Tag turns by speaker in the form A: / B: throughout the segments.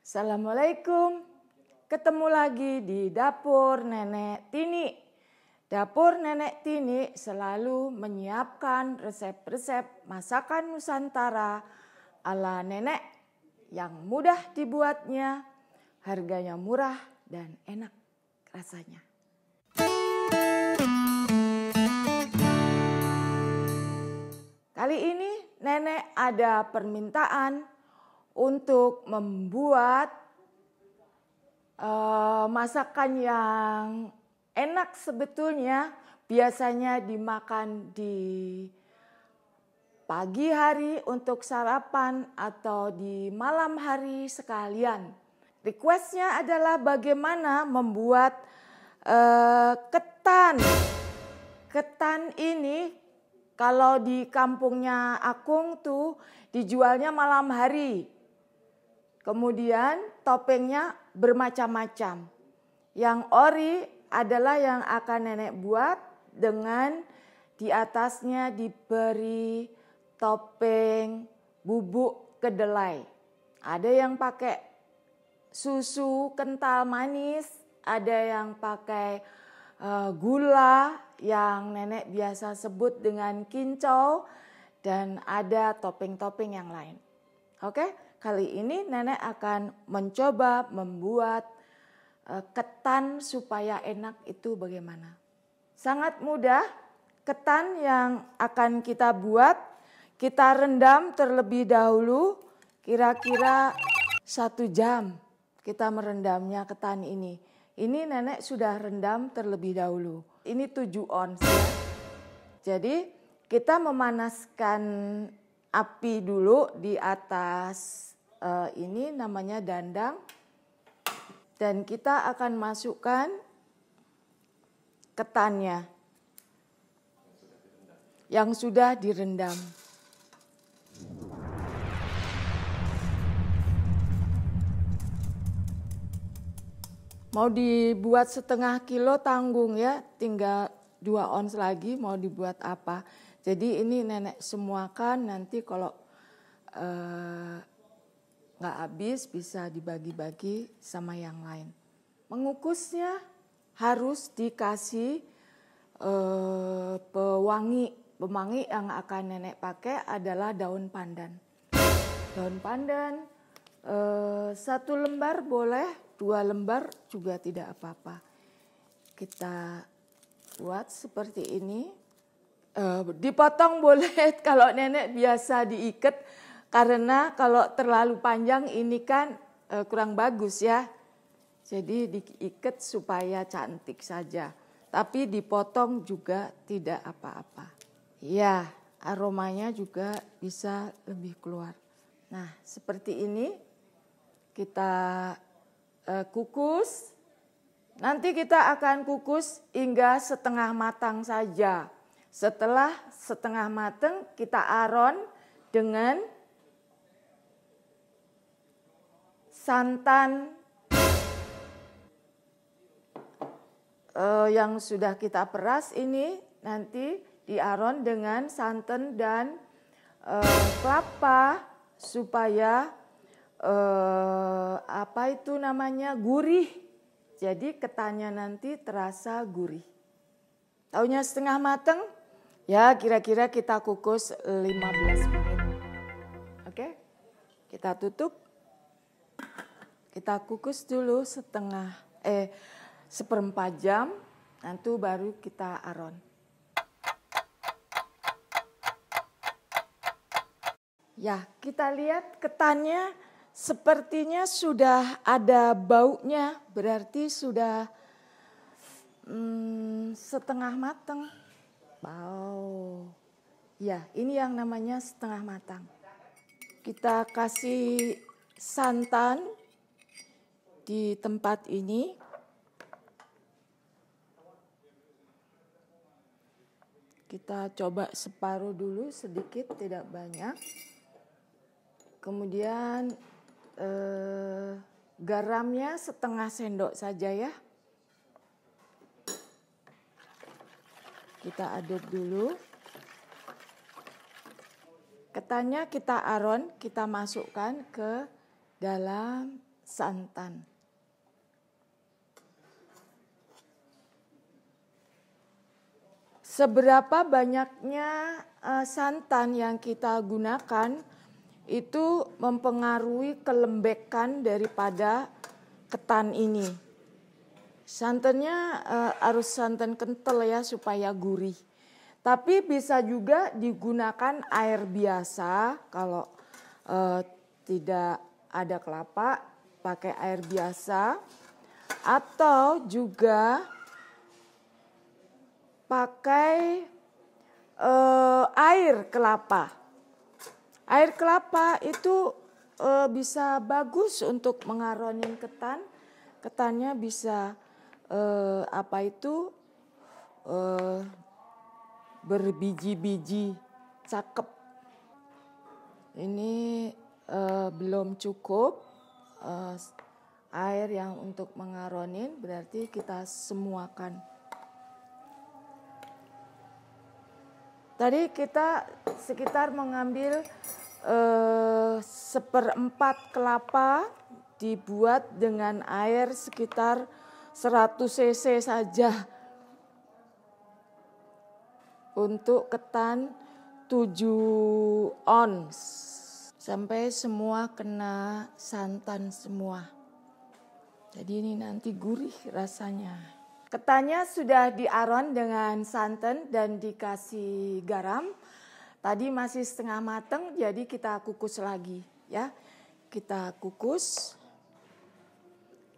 A: Assalamualaikum, ketemu lagi di Dapur Nenek Tini. Dapur Nenek Tini selalu menyiapkan resep-resep masakan Nusantara ala nenek yang mudah dibuatnya, harganya murah dan enak rasanya. Kali ini nenek ada permintaan untuk membuat masakan yang enak sebetulnya, biasanya dimakan di pagi hari untuk sarapan atau di malam hari sekalian. Requestnya adalah bagaimana membuat ketan. Ketan ini kalau di kampungnya Akung tuh dijualnya malam hari. Kemudian toppingnya bermacam-macam. Yang ori adalah yang akan nenek buat dengan di atasnya diberi topping bubuk kedelai. Ada yang pakai susu kental manis, ada yang pakai gula yang nenek biasa sebut dengan kincau, dan ada topping-topping yang lain. Oke, kali ini nenek akan mencoba membuat ketan supaya enak itu bagaimana. Sangat mudah, ketan yang akan kita buat, kita rendam terlebih dahulu, kira-kira 1 jam kita merendamnya ketan ini. Ini nenek sudah rendam terlebih dahulu. Ini 7 ons ya. Jadi kita memanaskan api dulu di atas ini namanya dandang. Dan kita akan masukkan ketannya yang sudah direndam. Mau dibuat 1/2 kilo tanggung ya, tinggal 2 ons lagi mau dibuat apa. Jadi ini nenek semuakan, nanti kalau nggak habis bisa dibagi-bagi sama yang lain. Mengukusnya harus dikasih pewangi. Pewangi yang akan nenek pakai adalah daun pandan. Daun pandan 1 lembar boleh, 2 lembar juga tidak apa-apa. Kita buat seperti ini. Dipotong boleh kalau nenek biasa diikat, karena kalau terlalu panjang ini kan kurang bagus ya. Jadi diikat supaya cantik saja. Tapi dipotong juga tidak apa-apa. Ya, aromanya juga bisa lebih keluar. Nah, seperti ini kita kukus. Nanti kita akan kukus hingga setengah matang saja. Setelah setengah matang kita aron dengan santan yang sudah kita peras ini, nanti diaron dengan santan dan kelapa supaya gurih. Jadi ketannya nanti terasa gurih. Taunya setengah matang, ya kira-kira kita kukus 15 menit. Oke, kita tutup. Kita kukus dulu 1/4 jam, nanti baru kita aron. Ya, kita lihat ketannya sepertinya sudah ada baunya, berarti sudah setengah matang. Wow. Ya, ini yang namanya setengah matang. Kita kasih santan di tempat ini. Kita coba separuh dulu, sedikit, tidak banyak. Kemudian garamnya 1/2 sendok saja ya. Kita aduk dulu. Ketannya kita aron, kita masukkan ke dalam santan. Seberapa banyaknya santan yang kita gunakan itu mempengaruhi kelembekan daripada ketan ini. Santannya harus santan kental ya supaya gurih. Tapi bisa juga digunakan air biasa kalau tidak ada kelapa, pakai air biasa. Atau juga pakai air kelapa. Air kelapa itu bisa bagus untuk mengaronin ketan. Ketannya bisa berbiji-biji, cakep. Ini belum cukup air yang untuk mengaronin, berarti kita semuakan. Tadi kita sekitar mengambil 1/4 kelapa dibuat dengan air sekitar 100 cc saja. Untuk ketan 7 ons. Sampai semua kena santan semua. Jadi ini nanti gurih rasanya. Ketannya sudah diaron dengan santan dan dikasih garam. Tadi masih setengah matang, jadi kita kukus lagi ya. Kita kukus.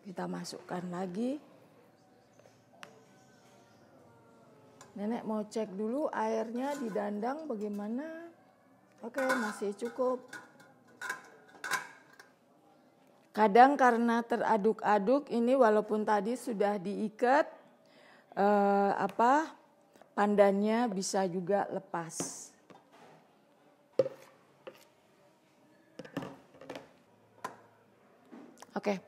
A: Kita masukkan lagi. Nenek mau cek dulu airnya di dandang bagaimana. Oke, masih cukup. Kadang karena teraduk-aduk ini walaupun tadi sudah diikat, pandannya bisa juga lepas. Oke.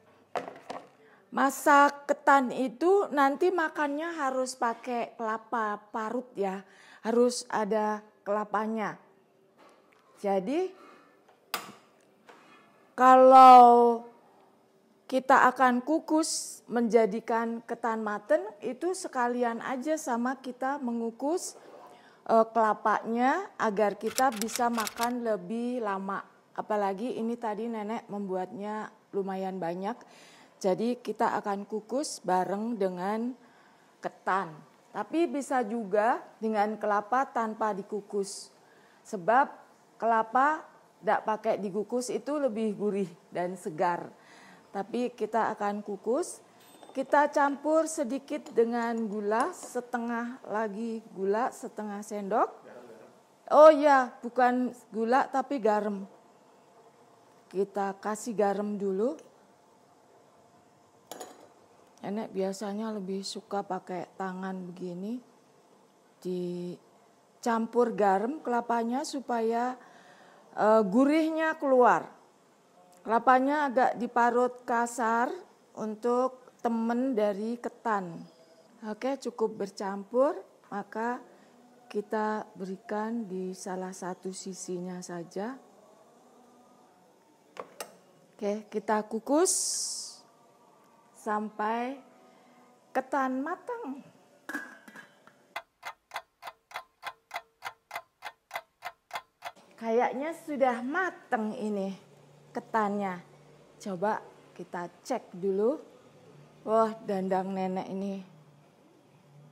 A: Masak ketan itu nanti makannya harus pakai kelapa parut ya. Harus ada kelapanya. Jadi kalau kita akan kukus menjadikan ketan mateng itu sekalian aja sama kita mengukus kelapanya agar kita bisa makan lebih lama. Apalagi ini tadi nenek membuatnya lumayan banyak. Jadi kita akan kukus bareng dengan ketan. Tapi bisa juga dengan kelapa tanpa dikukus. Sebab kelapa tidak pakai dikukus itu lebih gurih dan segar. Tapi kita akan kukus. Kita campur sedikit dengan gula, setengah lagi gula, setengah sendok. Oh ya, bukan gula tapi garam. Kita kasih garam dulu. Nenek biasanya lebih suka pakai tangan begini. Dicampur garam kelapanya supaya gurihnya keluar. Kelapanya agak diparut kasar untuk temen dari ketan. Oke, cukup bercampur, maka kita berikan di salah satu sisinya saja. Oke, kita kukus sampai ketan matang. Kayaknya sudah matang ini ketannya. Coba kita cek dulu. Wah, dandang nenek ini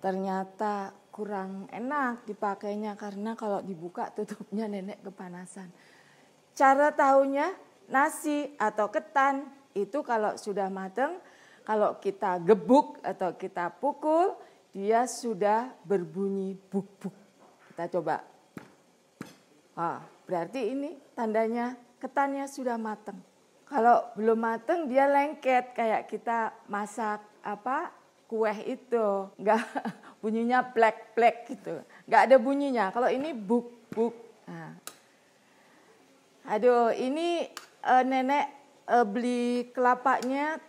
A: ternyata kurang enak dipakainya karena kalau dibuka tutupnya nenek kepanasan. Cara tahunya nasi atau ketan itu kalau sudah matang, kalau kita gebuk atau kita pukul, dia sudah berbunyi buk-buk. Kita coba. Wah, berarti ini tandanya ketannya sudah matang. Kalau belum matang dia lengket kayak kita masak kue itu. Enggak bunyinya plek-plek gitu. Enggak ada bunyinya. Kalau ini buk-buk. Nah. Aduh, ini nenek beli kelapanya,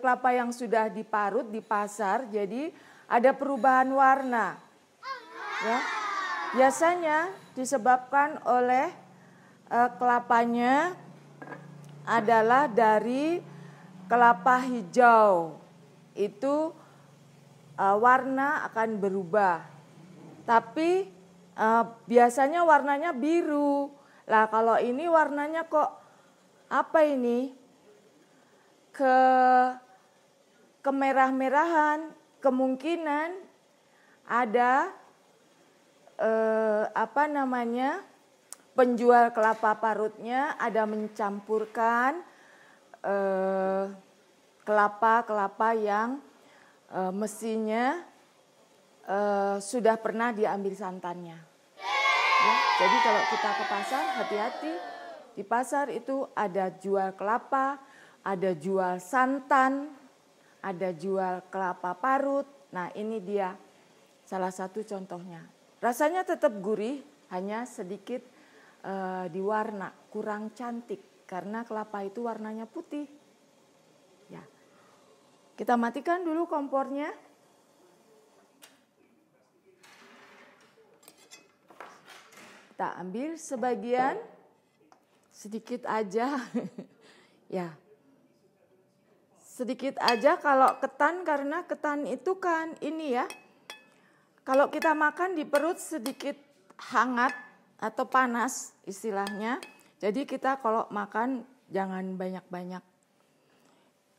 A: kelapa yang sudah diparut di pasar, jadi ada perubahan warna. Ya. Biasanya disebabkan oleh kelapanya adalah dari kelapa hijau itu warna akan berubah. Tapi biasanya warnanya biru. Lah kalau ini warnanya kok apa ini? Kemerah-merahan, kemungkinan ada penjual kelapa parutnya ada mencampurkan kelapa-kelapa yang mestinya sudah pernah diambil santannya. Ya, jadi kalau kita ke pasar, hati-hati. Di pasar itu ada jual kelapa, ada jual santan, ada jual kelapa parut. Nah, ini dia salah satu contohnya. Rasanya tetap gurih, hanya sedikit di warna kurang cantik karena kelapa itu warnanya putih. Ya. Kita matikan dulu kompornya. Kita ambil sebagian, sedikit aja. Ya. Sedikit aja kalau ketan, karena ketan itu kan ini ya. Kalau kita makan di perut sedikit hangat atau panas istilahnya. Jadi kita kalau makan jangan banyak-banyak.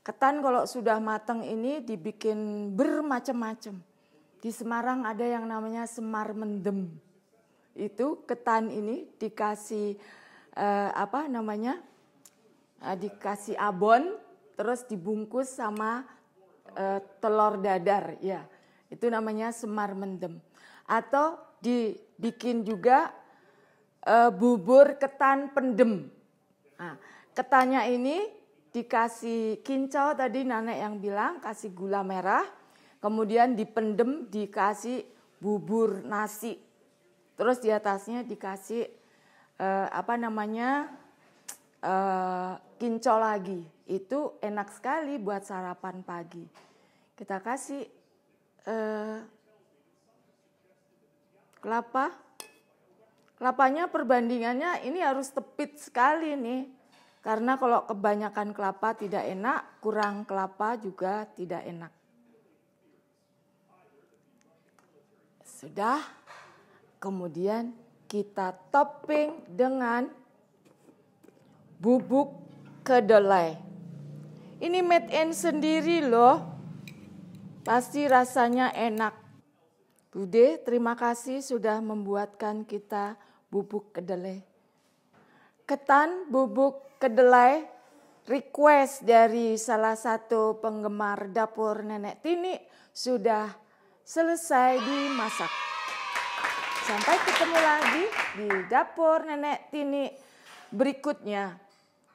A: Ketan kalau sudah matang ini dibikin bermacam-macam. Di Semarang ada yang namanya semar mendem. Itu ketan ini dikasih dikasih abon, terus dibungkus sama telur dadar, ya. Itu namanya semar mendem. Atau dibikin juga bubur ketan pendem. Nah, ketannya ini dikasih kincau, tadi nenek yang bilang kasih gula merah, kemudian dipendem dikasih bubur nasi. Terus di atasnya dikasih kincau lagi. Itu enak sekali buat sarapan pagi. Kita kasih kelapa. Kelapanya perbandingannya ini harus tepit sekali nih. Karena kalau kebanyakan kelapa tidak enak, kurang kelapa juga tidak enak. Sudah. Kemudian kita topping dengan bubuk kedelai. Ini made in sendiri loh. Pasti rasanya enak. Bude, terima kasih sudah membuatkan kita bubuk kedelai. Ketan bubuk kedelai request dari salah satu penggemar dapur Nenek Tini sudah selesai dimasak. Sampai ketemu lagi di dapur Nenek Tini berikutnya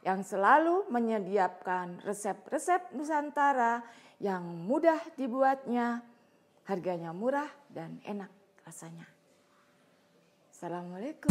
A: yang selalu menyediakan resep-resep Nusantara yang mudah dibuatnya, harganya murah dan enak rasanya. Assalamualaikum.